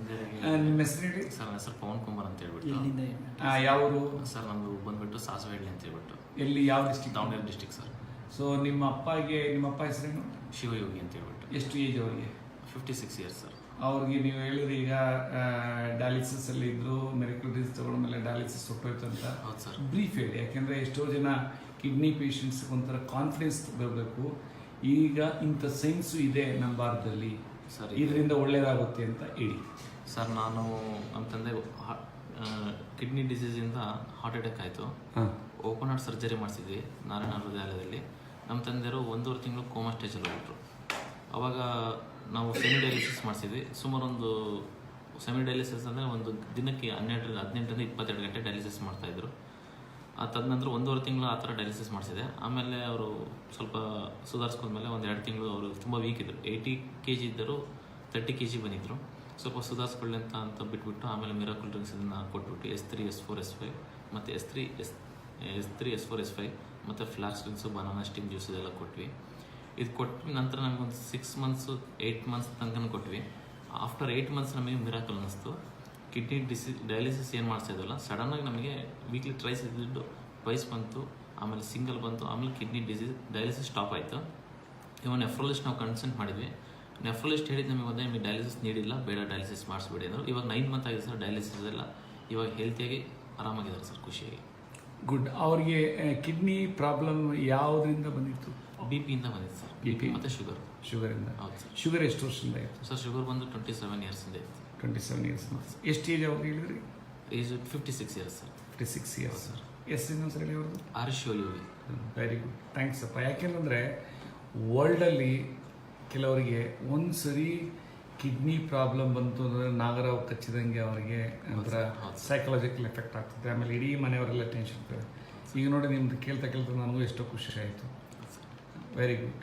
ತಂದೆಯವರಿಗೆ ನಿಮ್ಮ ಹೆಸರು ಹೇಳಿ ಸರ್. ನನ್ನ ಹೆಸರು ಪವನ್ ಕುಮಾರ್ ಅಂತ ಹೇಳ್ಬಿಟ್ಟು. ಯಾವರು ಸರ್ ನಮ್ಮದು ಬಂದ್ಬಿಟ್ಟು ಸಾಸವಹಳ್ಳಿ ಅಂತ ಹೇಳ್ಬಿಟ್ಟು. ಎಲ್ಲಿ ಯಾವ district? Davanagere district sir. So ನಿಮ್ಮ ಅಪ್ಪ ಹೆಸರೇನು? ಶಿವಯೋಗಿ ಅಂತ ಹೇಳ್ಬಿಟ್ಟು. ಎಷ್ಟು ಏಜ್ ಅವರಿಗೆ? 56 ಇಯರ್ಸ್ ಸರ್. ಅವ್ರಿಗೆ ನೀವು ಹೇಳಿದ್ರೆ ಈಗ ಡಯಾಲಿಸಿಸ್ ಅಲ್ಲಿ ಇದ್ರು, ಮೆರಿಕಲ್ ತಗೊಂಡ್ಮೇಲೆ ಡಯಾಲಿಸಿಸ್ ಹೊಟ್ಟೋಯ್ತು ಅಂತ. ಹೌದು ಸರ್. ಬ್ರೀಫ್ ಹೇಳಿ, ಯಾಕೆಂದ್ರೆ ಎಷ್ಟೋ ಜನ ಕಿಡ್ನಿ ಪೇಷಂಟ್ಸ್ ಒಂಥರ ಕಾನ್ಫಿಡೆನ್ಸ್ ಬರಬೇಕು. ಈಗ ಇಂಥ ಸೈನ್ಸು ಇದೆ ನಮ್ಮ ಭಾರತದಲ್ಲಿ ಸರ್, ಇದರಿಂದ ಒಳ್ಳೇದಾಗುತ್ತೆ ಅಂತ ಹೇಳಿ. ಸರ್ ನಾನು ನಮ್ಮ ತಂದೆ ಕಿಡ್ನಿ ಡಿಸೀಸಿಂದ ಹಾರ್ಟ್ ಅಟ್ಯಾಕ್ ಆಯಿತು. ಓಪನ್ ಹಾರ್ಟ್ ಸರ್ಜರಿ ಮಾಡಿಸಿದ್ವಿ ನಾರಾಯಣ ಹೃದಯಾಲಯದಲ್ಲಿ. ನಮ್ಮ ತಂದೆಯವರು 1.5 ತಿಂಗಳು ಕೋಮಾ ಸ್ಟೇಜಲ್ಲಿ ಹೋಗ್ಬಿಟ್ರು. ಅವಾಗ ನಾವು ಸೆಮಿ ಡಯಾಲಿಸಿಸ್ ಮಾಡಿಸಿದ್ವಿ. ಸುಮಾರು ಒಂದು ಸೆಮಿ ಡಯಾಲಿಸಿಸ್ ಅಂದರೆ ಒಂದು ದಿನಕ್ಕೆ 18ರಿಂದ 22 ಗಂಟೆ ಡಯಾಲಿಸಿಸ್ ಮಾಡ್ತಾಯಿದ್ರು. ತದನಂತರ 1.5 ತಿಂಗಳು ಆ ಥರ ಡಯಾಲಿಸಿಸ್ ಮಾಡಿಸಿದೆ. ಆಮೇಲೆ ಅವರು ಸ್ವಲ್ಪ ಸುಧಾರಿಸ್ಕೊಂಡ್ಮೇಲೆ 1-2 ತಿಂಗಳು ಅವರು ತುಂಬ ವೀಕ್ ಇದ್ದರು. 80 kg ಇದ್ದರು, 30 kg ಬಂದಿದ್ದರು. ಸ್ವಲ್ಪ ಸುಧಾರಿಸ್ಕೊಳ್ಳಿ ಅಂತ ಬಿಟ್ಬಿಟ್ಟು ಆಮೇಲೆ ಮಿರಾಕಲ್ ಡ್ರಿಂಕ್ಸ್ ಇದನ್ನು ಕೊಟ್ಬಿಟ್ಟು S3 S4 S5 ಮತ್ತು S3 S4 S5 ಮತ್ತು flax drinks, banana steam juice ಇದೆಲ್ಲ ಕೊಟ್ವಿ. ಇದು ಕೊಟ್ಟ ನಂತರ ನಮಗೊಂದು 6 ಮಂತ್ಸ್ 8 ಮಂತ್ಸ್ ತನಕ ಕೊಟ್ವಿ. ಆಫ್ಟರ್ 8 ಮಂತ್ಸ್ ನಮಗೆ ಮಿರಾಕಲ್ ಅನ್ನಿಸ್ತು. ಕಿಡ್ನಿ ಡಯಾಲಿಸಿಸ್ ಏನು ಮಾಡ್ತಾ ಇದ್ದಲ್ಲ, ಸಡನ್ನಾಗಿ ನಮಗೆ ವೀಕ್ಲಿ ಟ್ವೈಸ್ ಬಂತು, ಆಮೇಲೆ ಸಿಂಗಲ್ ಬಂತು, ಆಮೇಲೆ ಕಿಡ್ನಿ ಡಯಾಲಿಸಿಸ್ ಸ್ಟಾಪ್ ಆಯಿತು. ಇವಾಗ ನೆಫ್ರಾಲಜಿಸ್ಟ್ ನಾವು ಕನ್ಸಲ್ಟ್ ಮಾಡಿದ್ವಿ. ನೆಫ್ರಾಲಜಿಸ್ಟ್ ಹೇಳಿದ್ದು ನಿಮಗೆ ಡಯಾಲಿಸಿಸ್ ನೀಡಿಲ್ಲ, ಬೇಡ ಡಯಾಲಿಸಿಸ್ ಮಾಡಿಸ್ಬೇಡಿ ಅಂದರು. ಇವಾಗ 9 ಮಂತ್ ಆಗಿದೆ ಸರ್ ಡಯಾಲಿಸಿಸ್ ಎಲ್ಲ. ಇವಾಗ ಹೆಲ್ತಿಯಾಗಿ ಆರಾಮಾಗಿದ್ದಾರೆ ಸರ್, ಖುಷಿಯಾಗಿ. ಗುಡ್. ಅವ್ರಿಗೆ ಕಿಡ್ನಿ ಪ್ರಾಬ್ಲಮ್ ಯಾವುದರಿಂದ ಬಂದಿತ್ತು? BP-ಇಂದ ಬಂದಿತ್ತು ಸರ್. BP ಮತ್ತು ಶುಗರಿಂದ. ಹೌದು ಸರ್. ಶುಗರ್ ಎಷ್ಟು ವರ್ಷದಿಂದ ಆಯಿತು ಸರ್? ಶುಗರ್ ಬಂದು 27 ಇಯರ್ಸಿಂದ ಇತ್ತು. 27 ಇಯರ್ಸ್. ಎಷ್ಟು ಏಜ್ ಅವ್ರಿಗೆ ಹೇಳಿದ್ರಿ? Age 56 years sir. 56 years sir. ಎಷ್ಟು ಸರ್ ಹೇಳಿ ಅವ್ರದ್ದು? ಶಿವಯೋಗಿ. ವೆರಿ ಗುಡ್, ಥ್ಯಾಂಕ್ಸ್ ಅಪ್ಪ. ಯಾಕೆಂದರೆ ವರ್ಲ್ಡಲ್ಲಿ ಕೆಲವರಿಗೆ ಒಂದು ಸರಿ ಕಿಡ್ನಿ ಪ್ರಾಬ್ಲಮ್ ಬಂತು ಅಂದರೆ ನಾಗರಾವ್ ಕಚ್ಚಿದಂಗೆ ಅವರಿಗೆ ಒಂಥರ ಸೈಕಲಾಜಿಕಲ್ ಎಫೆಕ್ಟ್ ಆಗ್ತದೆ. ಆಮೇಲೆ ಇಡೀ ಮನೆಯವರೆಲ್ಲ ಟೆನ್ಷನ್ ಇರ್ತಾರೆ. ಈಗ ನೋಡಿ ನಿಮ್ದು ಕೇಳ್ತಾ ನನಗೂ ಎಷ್ಟೋ ಖುಷಿ ಆಯಿತು. Very good.